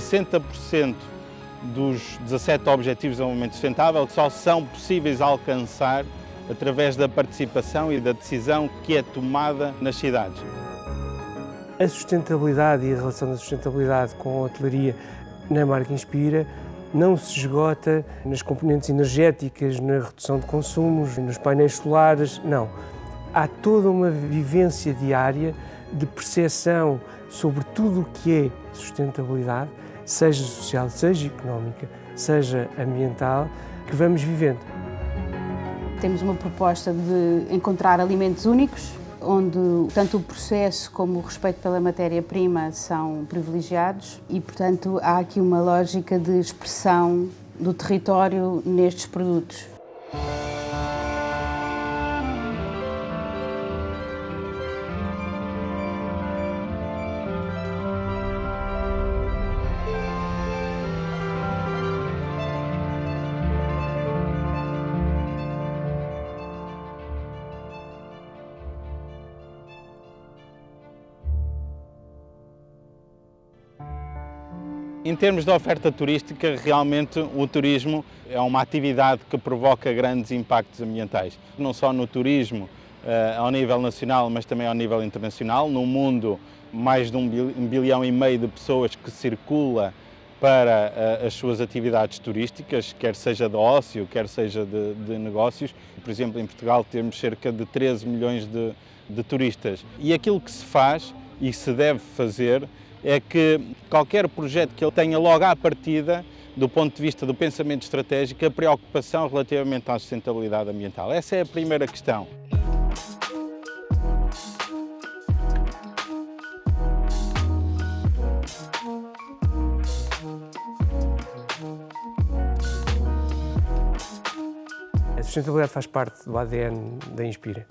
60% dos 17 Objetivos de Desenvolvimento Sustentável só são possíveis alcançar através da participação e da decisão que é tomada nas cidades. A sustentabilidade e a relação da sustentabilidade com a hotelaria na marca Inspira não se esgota nas componentes energéticas, na redução de consumos, nos painéis solares, não. Há toda uma vivência diária de percepção sobre tudo o que é sustentabilidade, seja social, seja económica, seja ambiental, que vamos vivendo. Temos uma proposta de encontrar alimentos únicos, onde tanto o processo como o respeito pela matéria-prima são privilegiados e, portanto, há aqui uma lógica de expressão do território nestes produtos. Em termos de oferta turística, realmente o turismo é uma atividade que provoca grandes impactos ambientais, não só no turismo ao nível nacional, mas também ao nível internacional. No mundo, mais de 1,5 bilhão de pessoas que circula para as suas atividades turísticas, quer seja de ócio, quer seja de negócios. Por exemplo, em Portugal temos cerca de 13 milhões de turistas. E aquilo que se faz e se deve fazer é que qualquer projeto que ele tenha logo à partida, do ponto de vista do pensamento estratégico, a preocupação relativamente à sustentabilidade ambiental. Essa é a primeira questão. A sustentabilidade faz parte do ADN da Inspira.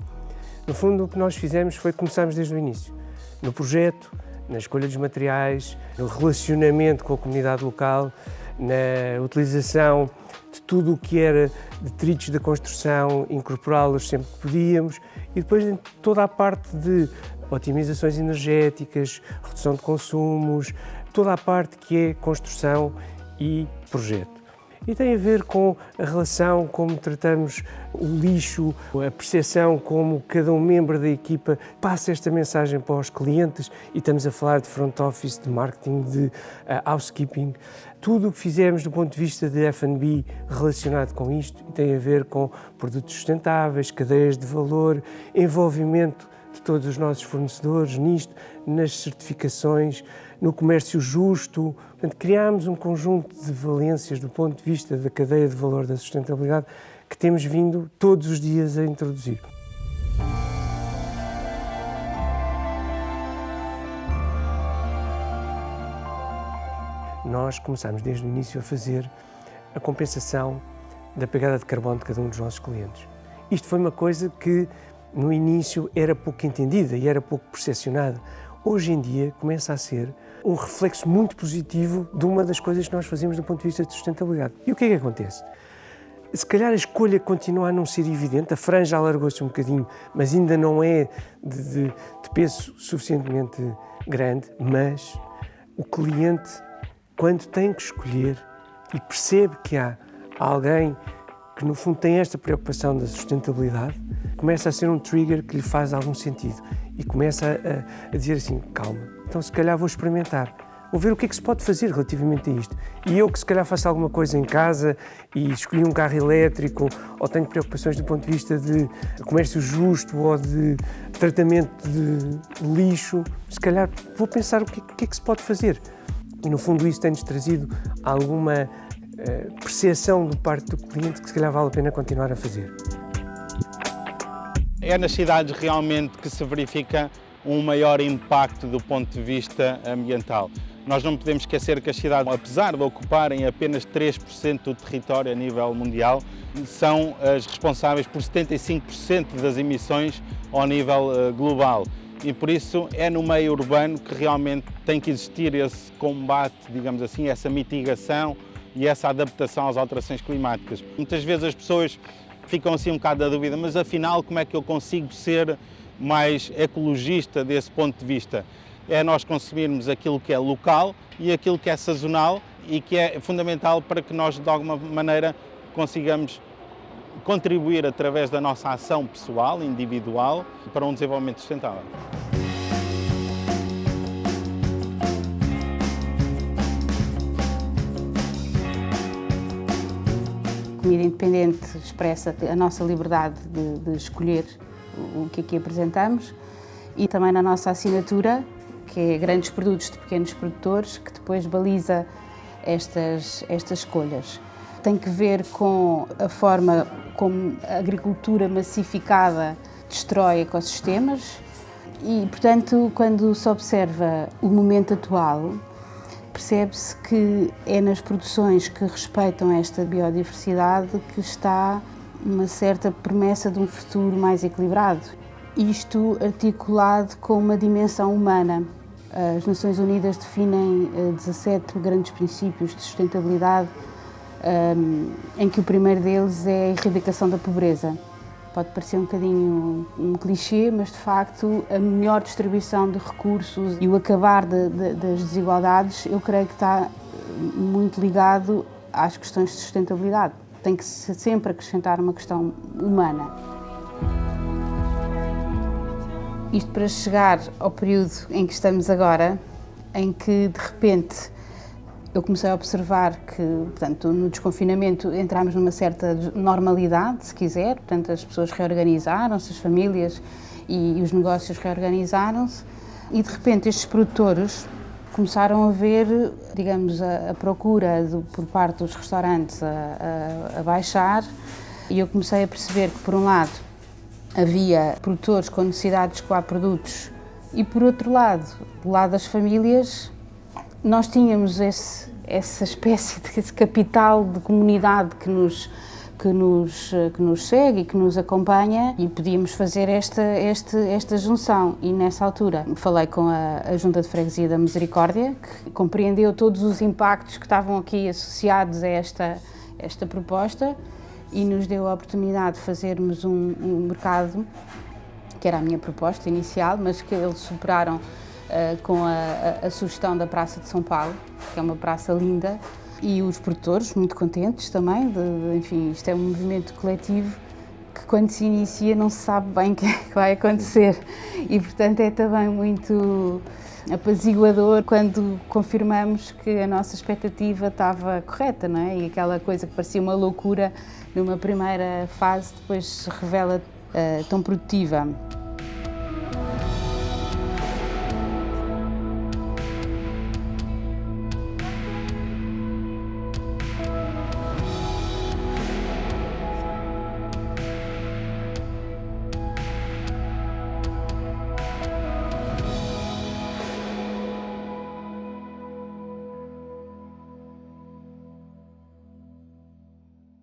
No fundo, o que nós fizemos foi começarmos desde o início, no projeto, na escolha dos materiais, no relacionamento com a comunidade local, na utilização de tudo o que era detritos da construção, incorporá-los sempre que podíamos e depois em toda a parte de otimizações energéticas, redução de consumos, toda a parte que é construção e projeto. E tem a ver com a relação, como tratamos o lixo, a percepção como cada um membro da equipa passa esta mensagem para os clientes e estamos a falar de front office, de marketing, de housekeeping. Tudo o que fizemos do ponto de vista de F&B relacionado com isto e tem a ver com produtos sustentáveis, cadeias de valor, envolvimento de todos os nossos fornecedores nisto, nas certificações, no comércio justo. Portanto, criámos um conjunto de valências do ponto de vista da cadeia de valor da sustentabilidade que temos vindo todos os dias a introduzir. Nós começámos desde o início a fazer a compensação da pegada de carbono de cada um dos nossos clientes. Isto foi uma coisa que no início era pouco entendida e era pouco percepcionada. Hoje em dia começa a ser um reflexo muito positivo de uma das coisas que nós fazemos do ponto de vista de sustentabilidade. E o que é que acontece? Se calhar a escolha continua a não ser evidente, a franja alargou-se um bocadinho, mas ainda não é de peso suficientemente grande, mas o cliente, quando tem que escolher e percebe que há alguém que no fundo tem esta preocupação da sustentabilidade, começa a ser um trigger que lhe faz algum sentido e começa a dizer assim, calma, então se calhar vou experimentar, vou ver o que é que se pode fazer relativamente a isto. E eu que se calhar faço alguma coisa em casa e escolhi um carro elétrico ou tenho preocupações do ponto de vista de comércio justo ou de tratamento de lixo, se calhar vou pensar o que é que se pode fazer. E no fundo isso tem-nos trazido alguma percepção de parte do cliente que se calhar vale a pena continuar a fazer. É nas cidades realmente que se verifica um maior impacto do ponto de vista ambiental. Nós não podemos esquecer que as cidades, apesar de ocuparem apenas 3% do território a nível mundial, são as responsáveis por 75% das emissões ao nível global. E por isso é no meio urbano que realmente tem que existir esse combate, digamos assim, essa mitigação e essa adaptação às alterações climáticas. Muitas vezes as pessoas ficam assim um bocado na dúvida, mas afinal como é que eu consigo ser mais ecologista desse ponto de vista? é nós consumirmos aquilo que é local e aquilo que é sazonal e que é fundamental para que nós, de alguma maneira, consigamos contribuir através da nossa ação pessoal, individual, para um desenvolvimento sustentável. A comida independente expressa a nossa liberdade de escolher o que aqui apresentamos e também na nossa assinatura, que é grandes produtos de pequenos produtores, que depois baliza estas escolhas. Tem que ver com a forma como a agricultura massificada destrói ecossistemas e, portanto, quando se observa o momento atual, percebe-se que é nas produções que respeitam esta biodiversidade que está uma certa promessa de um futuro mais equilibrado. Isto articulado com uma dimensão humana. As Nações Unidas definem 17 grandes princípios de sustentabilidade, em que o primeiro deles é a erradicação da pobreza. Pode parecer um bocadinho um clichê, mas de facto a melhor distribuição de recursos e o acabar das desigualdades, eu creio que está muito ligado às questões de sustentabilidade. Tem que sempre acrescentar uma questão humana. Isto para chegar ao período em que estamos agora, em que de repente eu comecei a observar que, portanto, no desconfinamento entramos numa certa normalidade, se quiser, portanto as pessoas reorganizaram-se, as famílias e os negócios reorganizaram-se e de repente estes produtores começaram a ver, digamos, a procura por parte dos restaurantes a baixar e eu comecei a perceber que, por um lado, havia produtores com necessidade de escoar produtos e, por outro lado, do lado das famílias, nós tínhamos essa espécie de capital de comunidade que nos segue e que nos acompanha e podíamos fazer esta junção. E nessa altura falei com a Junta de Freguesia da Misericórdia, que compreendeu todos os impactos que estavam aqui associados a esta proposta e nos deu a oportunidade de fazermos um mercado, que era a minha proposta inicial, mas que eles superaram com a sugestão da Praça de São Paulo, que é uma praça linda, e os produtores muito contentes também, enfim, isto é um movimento coletivo que quando se inicia não se sabe bem o que é que vai acontecer e portanto é também muito apaziguador quando confirmamos que a nossa expectativa estava correta, não é? E aquela coisa que parecia uma loucura numa primeira fase depois se revela tão produtiva.